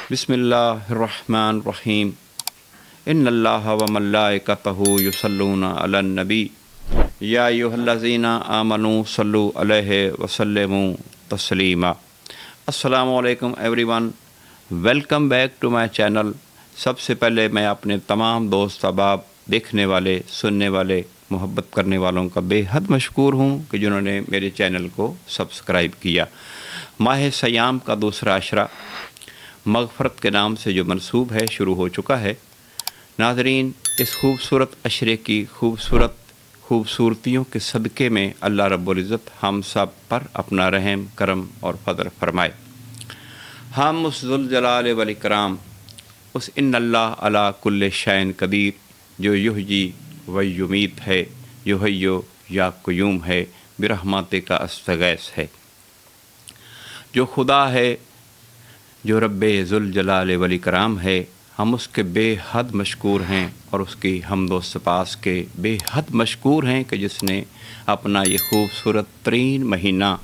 बिस्मिल्लाहिर्रहमानिर्रहीम। इन्नल्लाह व मलाइकतहु युसल्लूना अलन नबी या अय्युहल्लज़ीना आमनू सल्लु अलैहि व सल्लिमू तस्लीमा। अस्सलामु अलैकुम everyone, welcome back to my channel. सबसे पहले मैं अपने तमाम दोस्त अहबाब, देखने वाले, सुनने वाले, मोहब्बत करने वालों का बेहद मशकूर हूँ कि जिन्होंने मेरे चैनल को सब्सक्राइब किया। माह सयाम का दूसरा अशरा मग़फ़रत के नाम से जो मंसूब है शुरू हो चुका है। नाज़रीन, इस खूबसूरत अशरे की खूबसूरतियों के सदक़े में अल्लाह रब्बुल इज़्ज़त हम सब पर अपना रहम, करम और फ़ज़ल फरमाए। हम उस ज़ुल जलाल वल इकराम, उस इन्नल्लाह अला कुल्लि शैइन क़दीर, जो युहयी व युमीत है, युहय्यु या क़य्यूम है, बिरहमतिका अस्तगीस है, जो खुदा है, जो रब्बे ज़ुल जलाल वल इकराम है। हम उसके बेहद मशकूर हैं और उसकी हम्दो सपास के बेहद मशकूर हैं कि जिसने अपना ये खूबसूरत तरीन महीना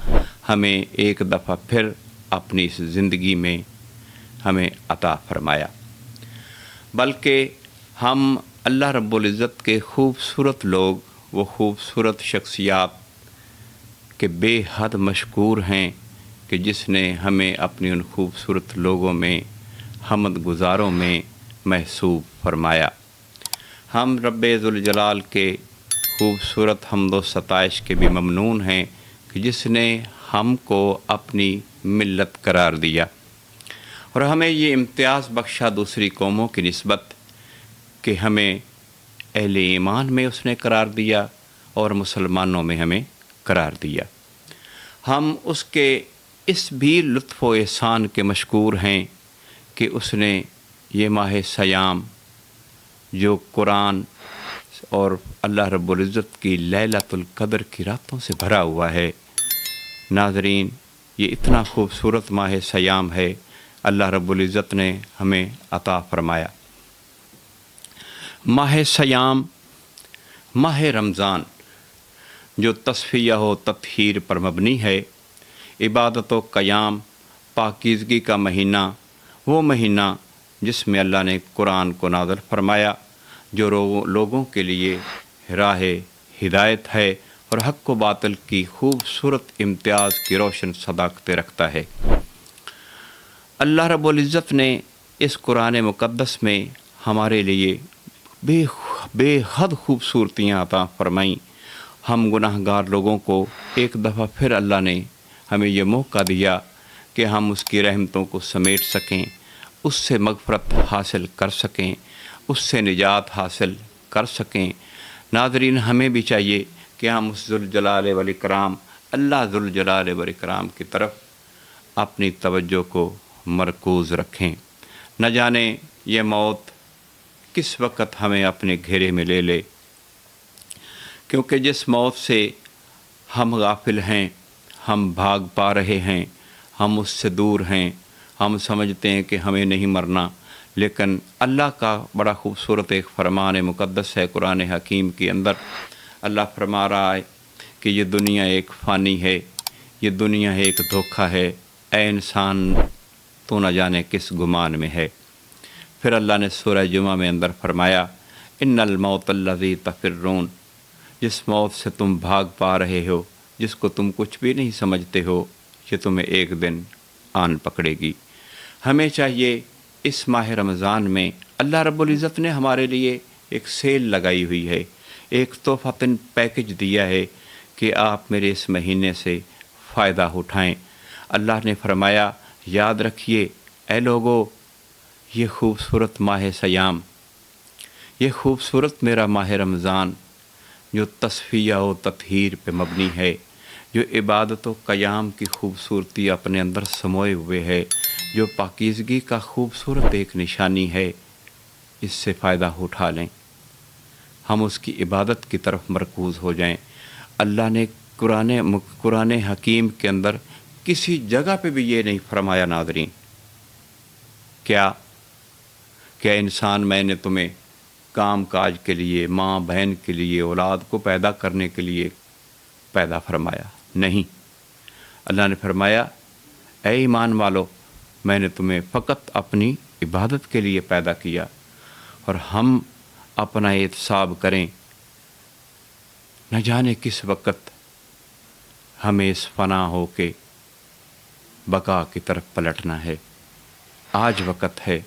हमें एक दफ़ा फिर अपनी इस ज़िंदगी में हमें अता फ़रमाया। बल्कि हम अल्लाह रब्बुल इज़्ज़त के खूबसूरत लोग, वो खूबसूरत शख्सियात के बेहद मशकूर हैं कि जिसने हमें अपनी उन खूबसूरत लोगों में, हमद गुज़ारों में महसूब फरमाया। हम रब्बे ज़ुल जलाल के खूबसूरत हम्दो सताइश के भी ममनून हैं कि जिसने हमको अपनी मिल्लत करार दिया और हमें ये इम्तियाज़ बख्शा दूसरी कौमों की निस्बत कि हमें अहले ईमान में उसने करार दिया और मुसलमानों में हमें करार दिया। हम उसके इस भी लुत्फ़ व एहसान के मशकूर हैं कि उसने ये माह सयाम, जो कुरान और अल्लाह रब्बुल इज़्ज़त की लैलतुल क़द्र की रातों से भरा हुआ है। नाज़रीन, ये इतना खूबसूरत माह सयाम है, अल्लाह रब्बुल इज़्ज़त ने हमें अता फ़रमाया। माह सयाम, माह रमज़ान, जो तस्फ़िया व तत्हीर पर मबनी है, इबादत व क़याम, पाकीज़गी का महीना, वो महीना जिसमें अल्लाह ने कुरान को नाज़िल फरमाया, जो लोगों के लिए राह हिदायत है और हक़ व बातिल की खूबसूरत इम्तियाज़ की रोशन सदाकतें रखता है। अल्लाह रब्बुल इज़्ज़त ने इस कुरान मुक़द्दस में हमारे लिए बेहद खूबसूरतियाँ अता फ़रमाईं। हम गुनाहगार लोगों को एक दफ़ा फिर अल्लाह ने हमें ये मौका दिया कि हम उसकी रहमतों को समेट सकें, उससे मग़फ़रत हासिल कर सकें, उससे निजात हासिल कर सकें। नाज़रीन, हमें भी चाहिए कि हम उस ज़ुल जलाल वल इकराम, अल्लाह ज़ुल जलाल वल इकराम की तरफ अपनी तवज्जो को मरकूज़ रखें। न जाने ये मौत किस वक़्त हमें अपने घेरे में ले ले, क्योंकि जिस मौत से हम गाफिल हैं, हम भाग पा रहे हैं, हम उससे दूर हैं, हम समझते हैं कि हमें नहीं मरना, लेकिन अल्लाह का बड़ा खूबसूरत एक फ़रमान मुक़द्दस है कुरान हकीम के अंदर। अल्लाह फरमा रहा है कि ये दुनिया एक फ़ानी है, ये दुनिया एक धोखा है, ऐ इंसान तो न जाने किस गुमान में है। फिर अल्लाह ने सूरह जुमा में अंदर फरमाया, इन्नल मौतल्लज़ी तफ़िर्रून, जिस मौत से तुम भाग पा रहे हो, जिसको तुम कुछ भी नहीं समझते हो, ये तुम्हें एक दिन आन पकड़ेगी। हमें चाहिए इस माह रमज़ान में, अल्लाह रब्बुल इज़्ज़त ने हमारे लिए एक सेल लगाई हुई है, एक तोहफ़तन पैकेज दिया है कि आप मेरे इस महीने से फ़ायदा उठाएं। अल्लाह ने फरमाया, याद रखिए ऐ लोगो, ये खूबसूरत माह सयाम, ये खूबसूरत मेरा माह रमज़ान, जो तस्फ़िया व तत्हीर पे मबनी है, जो इबादत व क़याम की खूबसूरती अपने अंदर समोए हुए है, जो पाकीज़गी का खूबसूरत एक निशानी है, इससे फ़ायदा उठा लें, हम उसकी इबादत की तरफ मरकूज़ हो जाएं। अल्लाह ने कुरान हकीम के अंदर किसी जगह पे भी ये नहीं फरमाया नाज़रीन, क्या इंसान मैंने तुम्हें काम काज के लिए, माँ बहन के लिए, औलाद को पैदा करने के लिए पैदा फरमाया? नहीं, अल्लाह ने फरमाया, ऐ ईमान वालो, میں نے تمہیں فقط اپنی عبادت کے لیے پیدا کیا، اور ہم اپنا احتساب کریں، نہ جانے کس وقت ہمیں اس فنا ہو کے بقا کی طرف پلٹنا ہے۔ آج وقت ہے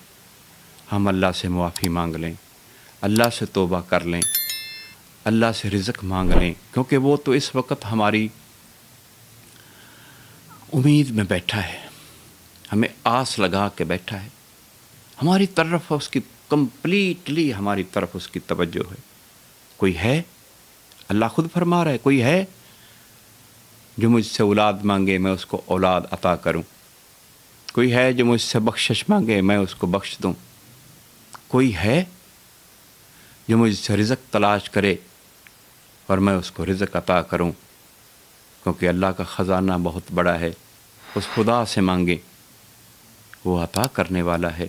ہم اللہ سے معافی مانگ لیں، اللہ سے توبہ کر لیں، اللہ سے رزق مانگ لیں، کیونکہ وہ تو اس وقت ہماری امید میں بیٹھا ہے، ہمیں آس لگا کے بیٹھا ہے، ہماری طرف اس کی کمپلیٹلی ہماری طرف اس کی توجہ ہے۔ کوئی ہے؟ اللہ خود فرما رہا ہے، کوئی ہے جو مجھ سے اولاد مانگے میں اس کو اولاد عطا کروں؟ کوئی ہے جو مجھ سے بخشش مانگے میں اس کو بخش دوں؟ کوئی ہے جو مجھ سے رزق تلاش کرے اور میں اس کو رزق عطا کروں؟ کیونکہ اللہ کا خزانہ بہت بڑا ہے، اس خدا سے مانگے، وہ عطا کرنے والا ہے۔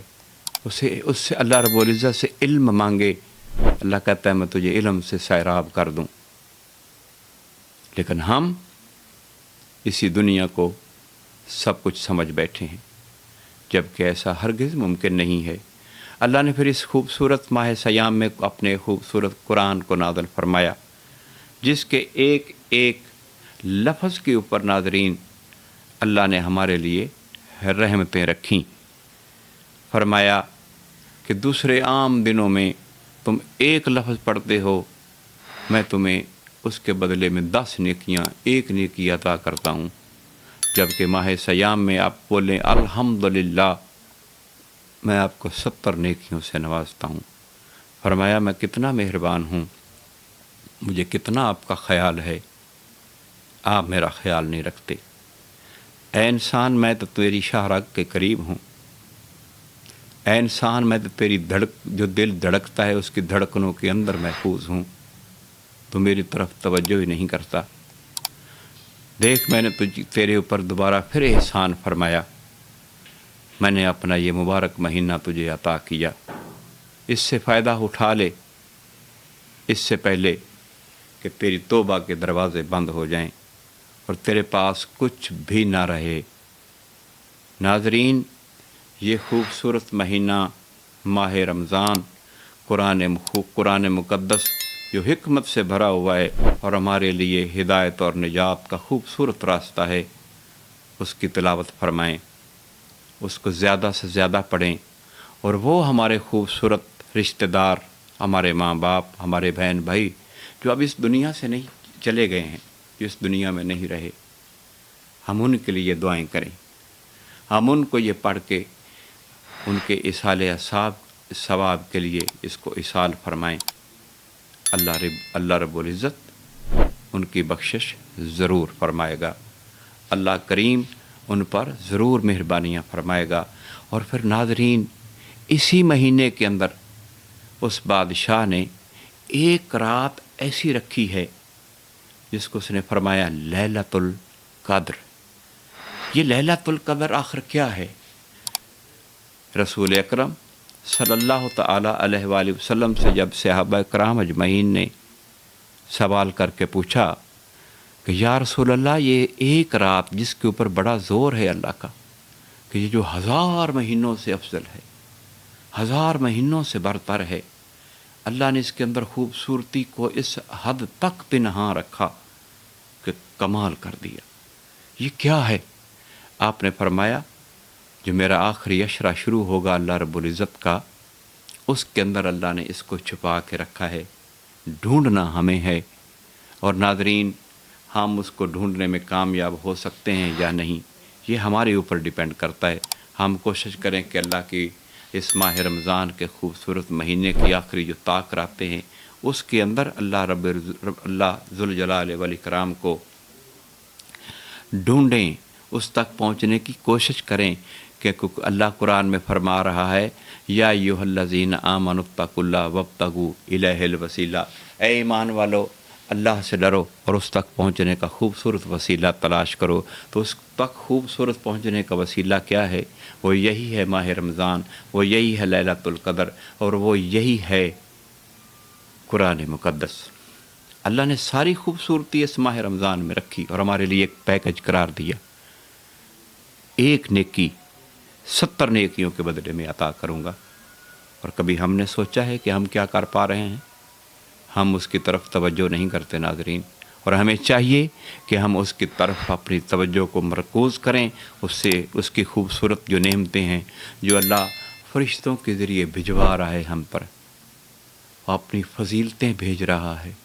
اس سے اللہ رب العزت سے علم مانگے، اللہ کہتا ہے میں تجھے علم سے سیراب کر دوں۔ لیکن ہم اسی دنیا کو سب کچھ سمجھ بیٹھے ہیں، جبکہ ایسا ہرگز ممکن نہیں ہے۔ اللہ نے پھر اس خوبصورت ماہ سیام میں اپنے خوبصورت قرآن کو نازل فرمایا، جس کے ایک ایک لفظ کے اوپر ناظرین اللہ نے ہمارے لیے رحمتیں رکھیں۔ فرمایا کہ دوسرے عام دنوں میں تم ایک لفظ پڑھتے ہو، میں تمہیں اس کے بدلے میں 10 نیکیاں، 1 نیکی عطا کرتا ہوں، جبکہ ماہ سیام میں آپ بولیں الحمدللہ، میں آپ کو 70 نیکیوں سے نوازتا ہوں۔ فرمایا میں کتنا مہربان ہوں، مجھے کتنا آپ کا خیال ہے، آپ میرا خیال نہیں رکھتے۔ اے انسان میں تو تیری شاہراہ کے قریب ہوں، اے انسان میں تو تیری جو دل دھڑکتا ہے اس کی دھڑکنوں کے اندر محفوظ ہوں، تو میری طرف توجہ ہی نہیں کرتا۔ دیکھ میں نے تیرے اوپر دوبارہ پھر احسان فرمایا، میں نے اپنا یہ مبارک مہینہ تجھے عطا کیا، اس سے فائدہ اٹھا لے، اس سے پہلے کہ تیری توبہ کے دروازے بند ہو جائیں اور تیرے پاس کچھ بھی نہ رہے۔ ناظرین، یہ خوبصورت مہینہ ماہ رمضان قرآن مقدس جو حکمت سے بھرا ہوا ہے اور ہمارے لیے ہدایت اور نجات کا خوبصورت راستہ ہے، اس کی تلاوت فرمائیں، اس کو زیادہ سے زیادہ پڑھیں، اور وہ ہمارے خوبصورت رشتہ دار، ہمارے ماں باپ، ہمارے بہن بھائی جو اب اس دنیا سے نہیں چلے گئے ہیں، جو اس دنیا میں نہیں رہے، ہم ان کے لیے دعائیں کریں، ہم ان کو یہ پڑھ کے ان کے اصال ثواب کے لیے اس کو اصال فرمائیں۔ اللہ رب العزت ان کی بخشش ضرور فرمائے گا، اللہ کریم ان پر ضرور مہربانیاں فرمائے گا۔ اور پھر ناظرین، اسی مہینے کے اندر اس بادشاہ نے ایک رات ایسی رکھی ہے جس کو اس نے فرمایا لیلۃ القدر۔ یہ لیلۃ القدر آخر کیا ہے؟ رسول اکرم صلی اللہ تعالیٰ علیہ وآلہ وسلم سے جب صحابہ کرام اجمعین نے سوال کر کے پوچھا کہ یا رسول اللہ، یہ ایک رات جس کے اوپر بڑا زور ہے اللہ کا، کہ یہ جو 1000 مہینوں سے افضل ہے، 1000 مہینوں سے برتر ہے، اللہ نے اس کے اندر خوبصورتی کو اس حد تک پنہاں رکھا کہ کمال کر دیا، یہ کیا ہے؟ آپ نے فرمایا جو میرا آخری عشرہ شروع ہوگا اللہ رب العزت کا، اس کے اندر اللہ نے اس کو چھپا کے رکھا ہے، ڈھونڈنا ہمیں ہے۔ اور ناظرین، ہم اس کو ڈھونڈنے میں کامیاب ہو سکتے ہیں یا نہیں، یہ ہمارے اوپر ڈیپینڈ کرتا ہے۔ ہم کوشش کریں کہ اللہ کی اس ماہ رمضان کے خوبصورت مہینے کی آخری جو طاق راتیں ہیں، اس کے اندر اللہ ذوالجلال والاکرام کو ڈھونڈیں، اس تک پہنچنے کی کوشش کریں، کہ اللہ قرآن میں فرما رہا ہے یا ایھا الذین آمنوا اتقوا اللہ وابتغوا الیہ الوسیلہ، اے ایمان والو اللہ سے ڈرو اور اس تک پہنچنے کا خوبصورت وسیلہ تلاش کرو۔ تو اس تک خوبصورت پہنچنے کا وسیلہ کیا ہے؟ وہ یہی ہے ماہ رمضان، وہ یہی ہے لیلۃ القدر، اور وہ یہی ہے قرآن مقدس۔ اللہ نے ساری خوبصورتی اس ماہ رمضان میں رکھی اور ہمارے لیے ایک پیکج قرار دیا، ایک نیکی 70 नेकियों के बदले में अता करूँगा। और कभी हमने सोचा है कि हम क्या कर पा रहे हैं? हम उसकी तरफ तवज्जो नहीं करते नाज़रीन, और हमें चाहिए कि हम उसकी तरफ अपनी तवज्जो को मरकूज़ करें, उससे उसकी खूबसूरत जो नेमतें हैं जो अल्लाह फ़रिश्तों के ज़रिए भिजवा रहा है हम पर, अपनी फजीलतें भेज रहा है,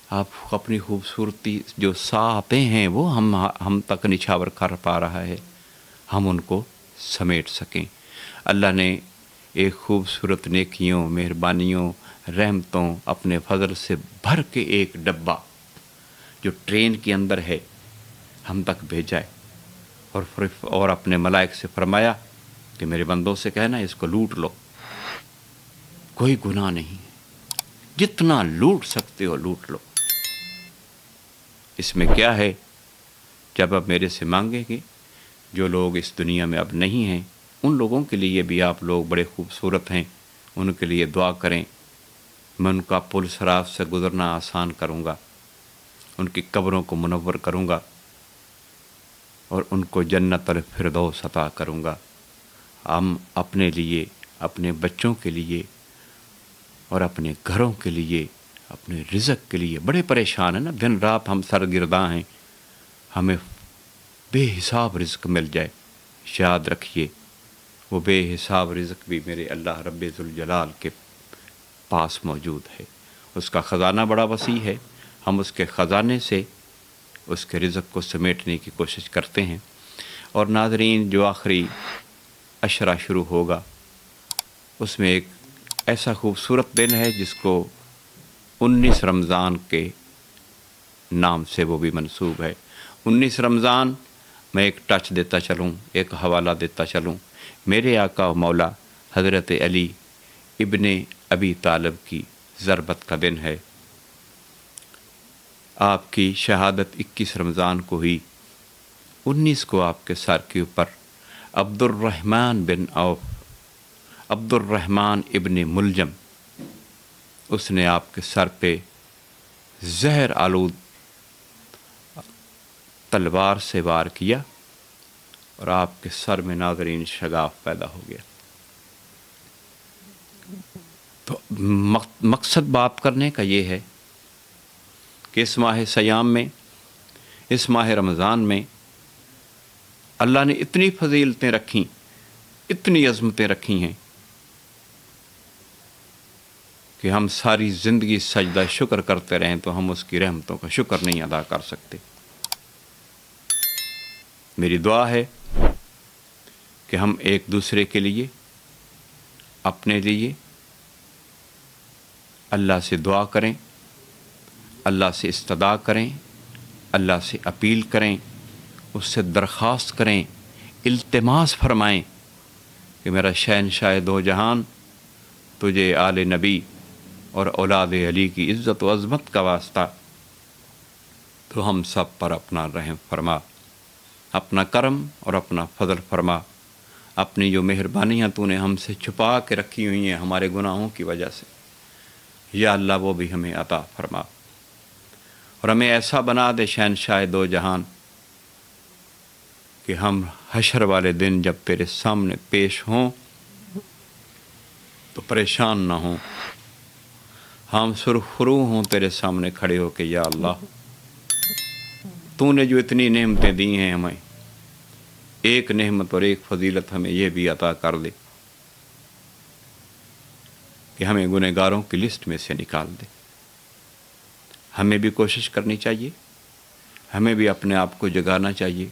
आप अपनी खूबसूरती जो सातें हैं वो हम तक निछावर कर पा रहा है, हम उनको समेट सकें। अल्लाह ने एक खूबसूरत नेकियों, मेहरबानियों, रहमतों, अपने फजल से भर के एक डब्बा जो ट्रेन के अंदर है हम तक भेजा है, और अपने मलाइक से फरमाया कि मेरे बंदों से कहना इसको लूट लो, कोई गुनाह नहीं है, जितना लूट सकते हो लूट लो। इसमें क्या है? जब आप मेरे से मांगेंगे, जो लोग इस दुनिया में अब नहीं हैं उन लोगों के लिए भी आप लोग बड़े खूबसूरत हैं, उनके लिए दुआ करें। मैं उनका पुल सरात से गुज़रना आसान करूँगा, उनकी कब्रों को मुनव्वर करूँगा और उनको जन्नतुल फिरदौस अता करूँगा। हम अपने लिए, अपने बच्चों के लिए और अपने घरों के लिए, अपने रिज़्क़ के लिए बड़े परेशान हैं ना, दिन रात हम सरगिर्दा हैं, हमें बेहिसाब रिज़्क़ मिल जाए। याद रखिए वो बेहिसाब रिज़्क़ भी मेरे अल्लाह रब्बे ज़ुल जलाल के पास मौजूद है, उसका ख़ज़ाना बड़ा वसी है। हम उसके ख़ज़ाने से उसके रिज़्क़ को समेटने की कोशिश करते हैं। और नाज़रीन, जो आखिरी अशरा शुरू होगा उसमें एक ऐसा खूबसूरत दिन है जिसको 19 रमज़ान के नाम से वो भी मंसूब है। 19 रमज़ान, मैं एक टच देता चलूँ, एक हवाला देता चलूँ, मेरे आका व मौला हज़रत अली इब्ने अबी तालिब की ज़रबत का दिन है। आपकी शहादत 21 रमज़ान को ही, 19 को आपके सर के ऊपर अब्दुर्रहमान बिन औफ, अब्दुर्रहमान इब्ने मुलजम, उसने आपके सर पे जहर आलूद तलवार से वार किया और आपके सर में नाज़रीन शगाफ पैदा हो गया। तो मकसद बात करने का ये है कि इस माह सयाम में, इस माह रमज़ान में अल्लाह ने इतनी फजीलतें रखी, इतनी अज़मतें रखी हैं कि हम सारी ज़िंदगी सजदा शुक्र करते रहें तो हम उसकी रहमतों का शुक्र नहीं अदा कर सकते। मेरी दुआ है कि हम एक दूसरे के लिए, अपने लिए अल्लाह से दुआ करें, अल्लाह से इस्तदा करें, अल्लाह से अपील करें, उससे दरख्वास्त करें, इल्तिमास फरमाएं कि मेरा शहनशाह दो जहान, तुझे आले नबी और औलाद अली की इज़्ज़त व अज़मत का वास्ता, तो हम सब पर अपना रहम फरमा, अपना करम और अपना फ़ज़ल फरमा। अपनी जो मेहरबानियाँ तूने हमसे छुपा के रखी हुई हैं हमारे गुनाहों की वजह से, या अल्लाह वो भी हमें अता फरमा। और हमें ऐसा बना दे शहनशाह दो जहान कि हम हशर वाले दिन जब तेरे सामने पेश हों तो परेशान ना हों, हम सुरखरू हों तेरे सामने खड़े हो के, या अल्लाह तूने जो इतनी नेमतें दी हैं हमें, एक नेमत और एक फजीलत हमें यह भी अता कर दे कि हमें गुनहगारों की लिस्ट में से निकाल दे। हमें भी कोशिश करनी चाहिए, हमें भी अपने आप को जगाना चाहिए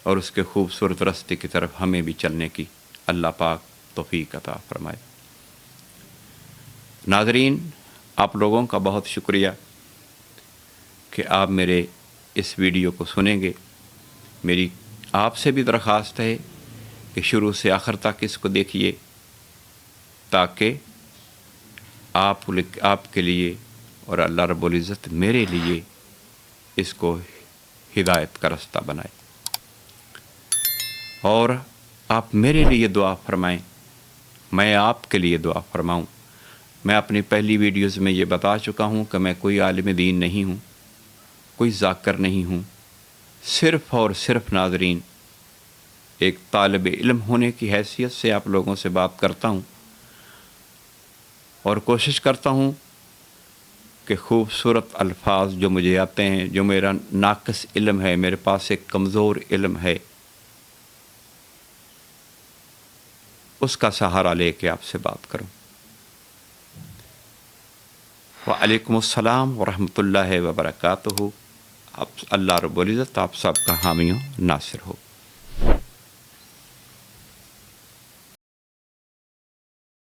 और उसके खूबसूरत रास्ते की तरफ हमें भी चलने की अल्लाह पाक तौफीक अता फरमाए। नाज़रीन, आप लोगों का बहुत शुक्रिया कि आप मेरे इस वीडियो को सुनेंगे। मेरी आपसे भी दरख्वास्त है कि शुरू से आखिर तक इसको देखिए ताकि आपके लिए और अल्लाह रब्बुल इज़्ज़त मेरे लिए इसको हिदायत का रास्ता बनाए। और आप मेरे लिए दुआ फरमाएं, मैं आपके लिए दुआ फरमाऊं। मैं अपनी पहली वीडियोज़ में ये बता चुका हूँ कि मैं कोई आलिम दीन नहीं हूँ, कोई ज़ाकिर नहीं हूँ, सिर्फ़ और सिर्फ नाज़रीन ایک طالب علم ہونے کی حیثیت سے آپ لوگوں سے بات کرتا ہوں اور کوشش کرتا ہوں کہ خوبصورت الفاظ جو مجھے آتے ہیں، جو میرا ناقص علم ہے، میرے پاس ایک کمزور علم ہے، اس کا سہارا لے کے آپ سے بات کروں۔ وعلیکم السلام ورحمۃ اللہ وبرکاتہ۔ اللہ رب العزت آپ سب کا حامی و ناصر ہو۔